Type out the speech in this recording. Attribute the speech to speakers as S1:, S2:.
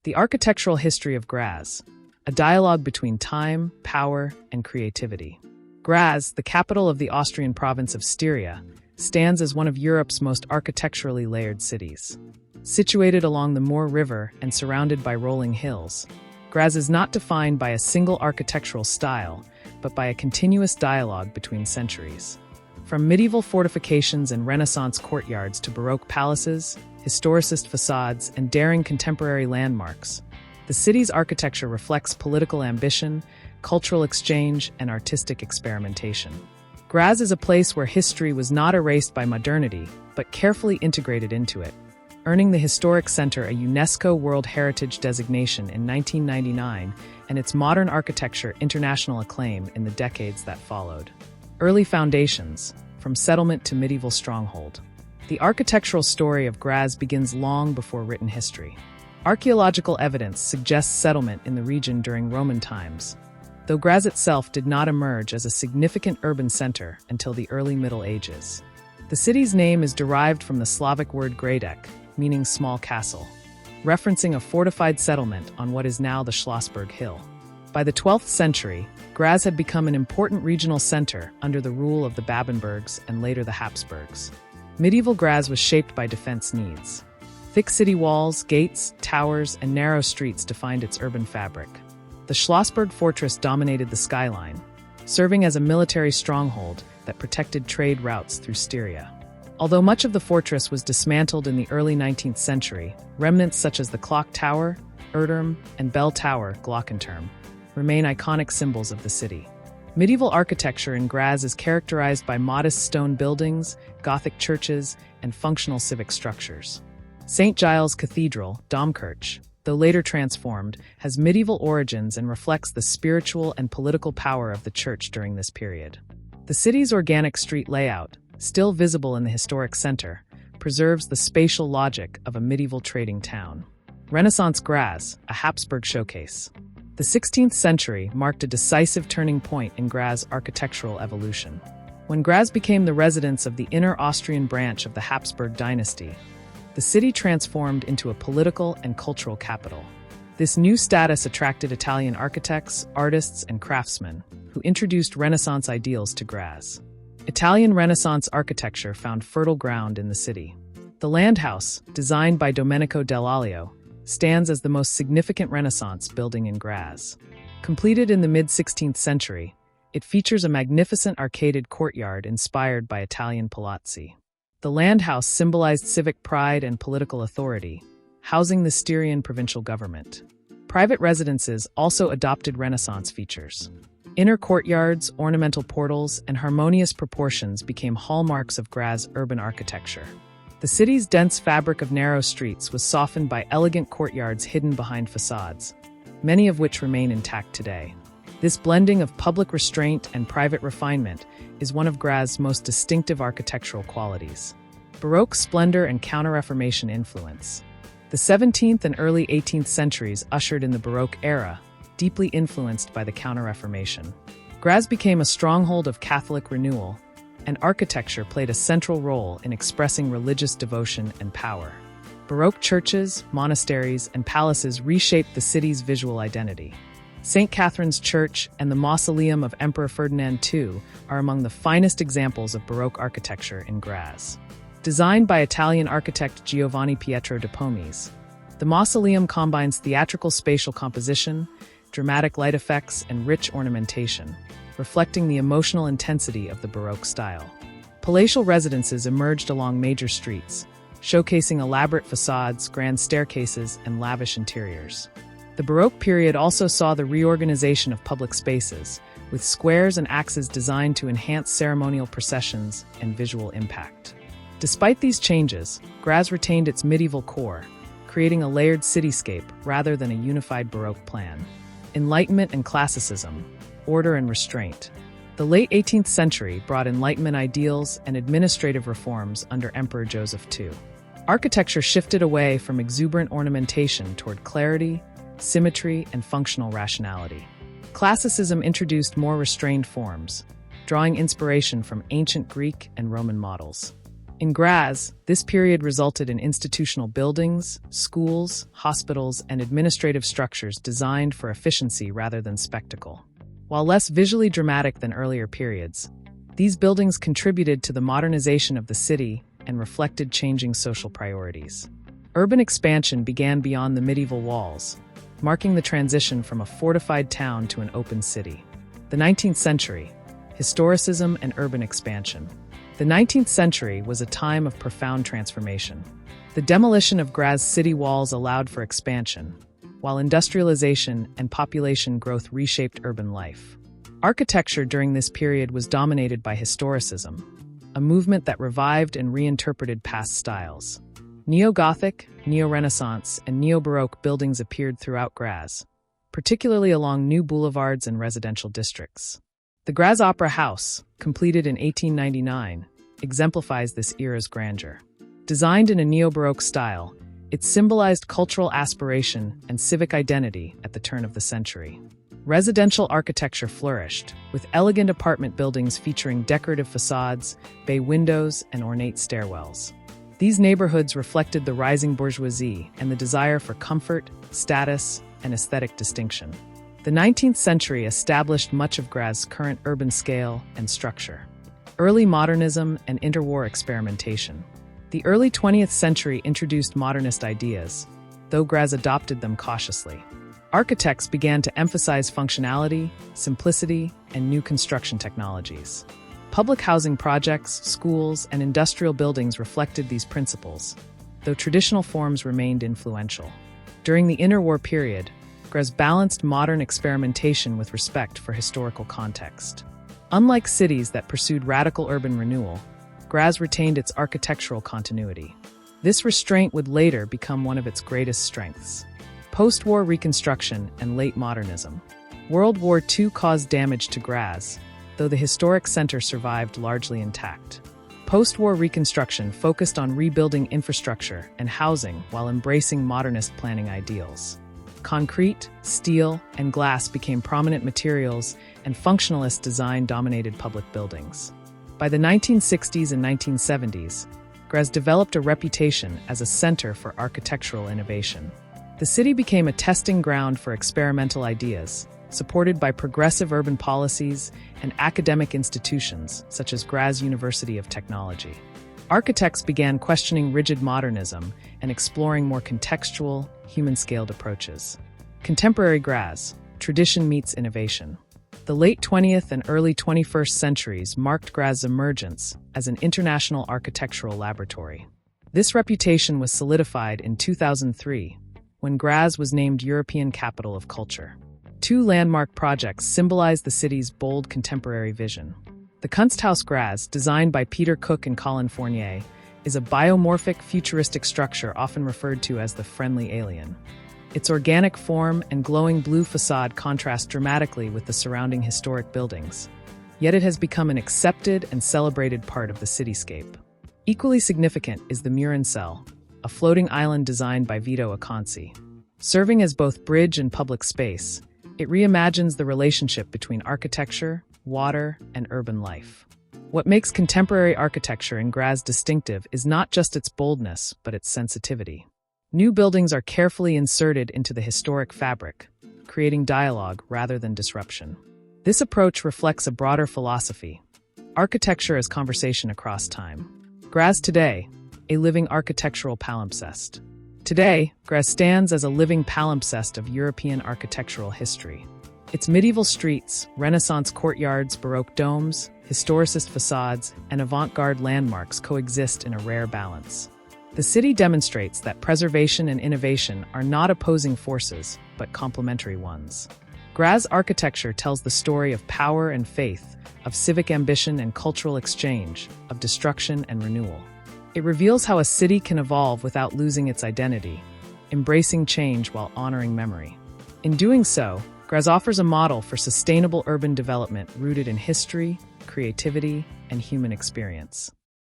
S1: The architectural history of Graz, a dialogue between time, power, and creativity. Graz, the capital of the Austrian province of Styria, stands as one of Europe's most architecturally layered cities. Situated along the Moor River and surrounded by rolling hills, Graz is not defined by a single architectural style, but by a continuous dialogue between centuries. From medieval fortifications and Renaissance courtyards to Baroque palaces, historicist facades, and daring contemporary landmarks, the city's architecture reflects political ambition, cultural exchange, and artistic experimentation. Graz is a place where history was not erased by modernity, but carefully integrated into it, earning the historic center a UNESCO World Heritage designation in 1999 and its modern architecture international acclaim in the decades that followed. Early foundations, from settlement to medieval stronghold. The architectural story of Graz begins long before written history. Archaeological evidence suggests settlement in the region during Roman times, though Graz itself did not emerge as a significant urban center until the early Middle Ages. The city's name is derived from the Slavic word Gradec, meaning small castle, referencing a fortified settlement on what is now the Schlossberg Hill. By the 12th century, Graz had become an important regional center under the rule of the Babenbergs and later the Habsburgs. Medieval Graz was shaped by defense needs. Thick city walls, gates, towers, and narrow streets defined its urban fabric. The Schlossberg fortress dominated the skyline, serving as a military stronghold that protected trade routes through Styria. Although much of the fortress was dismantled in the early 19th century, remnants such as the Clock Tower, Erdturm, and Bell Tower, Glockenturm, remain iconic symbols of the city. Medieval architecture in Graz is characterized by modest stone buildings, Gothic churches, and functional civic structures. St. Giles Cathedral, Domkirch, though later transformed, has medieval origins and reflects the spiritual and political power of the church during this period. The city's organic street layout, still visible in the historic center, preserves the spatial logic of a medieval trading town. Renaissance Graz, a Habsburg showcase. The 16th century marked a decisive turning point in Graz architectural evolution. When Graz became the residence of the inner Austrian branch of the Habsburg dynasty, the city transformed into a political and cultural capital. This new status attracted Italian architects, artists, and craftsmen, who introduced Renaissance ideals to Graz. Italian Renaissance architecture found fertile ground in the city. The Landhaus, designed by Domenico Dell'Olio, stands as the most significant Renaissance building in Graz. Completed in the mid-16th century, it features a magnificent arcaded courtyard inspired by Italian palazzi. The Landhaus symbolized civic pride and political authority, housing the Styrian provincial government. Private residences also adopted Renaissance features. Inner courtyards, ornamental portals, and harmonious proportions became hallmarks of Graz urban architecture. The city's dense fabric of narrow streets was softened by elegant courtyards hidden behind facades, many of which remain intact today. This blending of public restraint and private refinement is one of Graz's most distinctive architectural qualities. Baroque splendor and Counter-Reformation influence. The 17th and early 18th centuries ushered in the Baroque era, deeply influenced by the Counter-Reformation. Graz became a stronghold of Catholic renewal, and architecture played a central role in expressing religious devotion and power. Baroque churches, monasteries, and palaces reshaped the city's visual identity. St. Catherine's Church and the Mausoleum of Emperor Ferdinand II are among the finest examples of Baroque architecture in Graz. Designed by Italian architect Giovanni Pietro de Pomies, the mausoleum combines theatrical spatial composition, dramatic light effects, and rich ornamentation, reflecting the emotional intensity of the Baroque style. Palatial residences emerged along major streets, showcasing elaborate facades, grand staircases, and lavish interiors. The Baroque period also saw the reorganization of public spaces, with squares and axes designed to enhance ceremonial processions and visual impact. Despite these changes, Graz retained its medieval core, creating a layered cityscape rather than a unified Baroque plan. Enlightenment and classicism, order and restraint. The late 18th century brought Enlightenment ideals and administrative reforms under Emperor Joseph II. Architecture shifted away from exuberant ornamentation toward clarity, symmetry, and functional rationality. Classicism introduced more restrained forms, drawing inspiration from ancient Greek and Roman models. In Graz, this period resulted in institutional buildings, schools, hospitals, and administrative structures designed for efficiency rather than spectacle. While less visually dramatic than earlier periods, these buildings contributed to the modernization of the city and reflected changing social priorities. Urban expansion began beyond the medieval walls, marking the transition from a fortified town to an open city. The 19th century, historicism and urban expansion. The 19th century was a time of profound transformation. The demolition of Graz city walls allowed for expansion, while industrialization and population growth reshaped urban life. Architecture during this period was dominated by historicism, a movement that revived and reinterpreted past styles. Neo-Gothic, Neo-Renaissance, and Neo-Baroque buildings appeared throughout Graz, particularly along new boulevards and residential districts. The Graz Opera House, completed in 1899, exemplifies this era's grandeur. Designed in a neo-Baroque style, it symbolized cultural aspiration and civic identity at the turn of the century. Residential architecture flourished, with elegant apartment buildings featuring decorative facades, bay windows, and ornate stairwells. These neighborhoods reflected the rising bourgeoisie and the desire for comfort, status, and aesthetic distinction. The 19th century established much of Graz's current urban scale and structure. Early modernism and interwar experimentation. The early 20th century introduced modernist ideas, though Graz adopted them cautiously. Architects began to emphasize functionality, simplicity, and new construction technologies. Public housing projects, schools, and industrial buildings reflected these principles, though traditional forms remained influential. During the interwar period, Graz balanced modern experimentation with respect for historical context. Unlike cities that pursued radical urban renewal, Graz retained its architectural continuity. This restraint would later become one of its greatest strengths. Post-war reconstruction and late modernism. World War II caused damage to Graz, though the historic center survived largely intact. Post-war reconstruction focused on rebuilding infrastructure and housing while embracing modernist planning ideals. Concrete, steel, and glass became prominent materials, and functionalist design dominated public buildings. By the 1960s and 1970s, Graz developed a reputation as a center for architectural innovation. The city became a testing ground for experimental ideas, supported by progressive urban policies and academic institutions such as Graz University of Technology. Architects began questioning rigid modernism and exploring more contextual, human-scaled approaches. Contemporary Graz, tradition meets innovation. The late 20th and early 21st centuries marked Graz's emergence as an international architectural laboratory. This reputation was solidified in 2003, when Graz was named European Capital of Culture. Two landmark projects symbolize the city's bold contemporary vision. The Kunsthaus Graz, designed by Peter Cook and Colin Fournier, is a biomorphic, futuristic structure often referred to as the friendly alien. Its organic form and glowing blue facade contrast dramatically with the surrounding historic buildings, yet it has become an accepted and celebrated part of the cityscape. Equally significant is the Murencell, a floating island designed by Vito Aconci. Serving as both bridge and public space, it reimagines the relationship between architecture, water, and urban life. What makes contemporary architecture in Graz distinctive is not just its boldness, but its sensitivity. New buildings are carefully inserted into the historic fabric, creating dialogue rather than disruption. This approach reflects a broader philosophy: architecture as conversation across time. Graz today, a living architectural palimpsest. Today, Graz stands as a living palimpsest of European architectural history. Its medieval streets, Renaissance courtyards, Baroque domes, historicist facades, and avant-garde landmarks coexist in a rare balance. The city demonstrates that preservation and innovation are not opposing forces, but complementary ones. Graz architecture tells the story of power and faith, of civic ambition and cultural exchange, of destruction and renewal. It reveals how a city can evolve without losing its identity, embracing change while honoring memory. In doing so, Graz offers a model for sustainable urban development rooted in history, creativity, and human experience.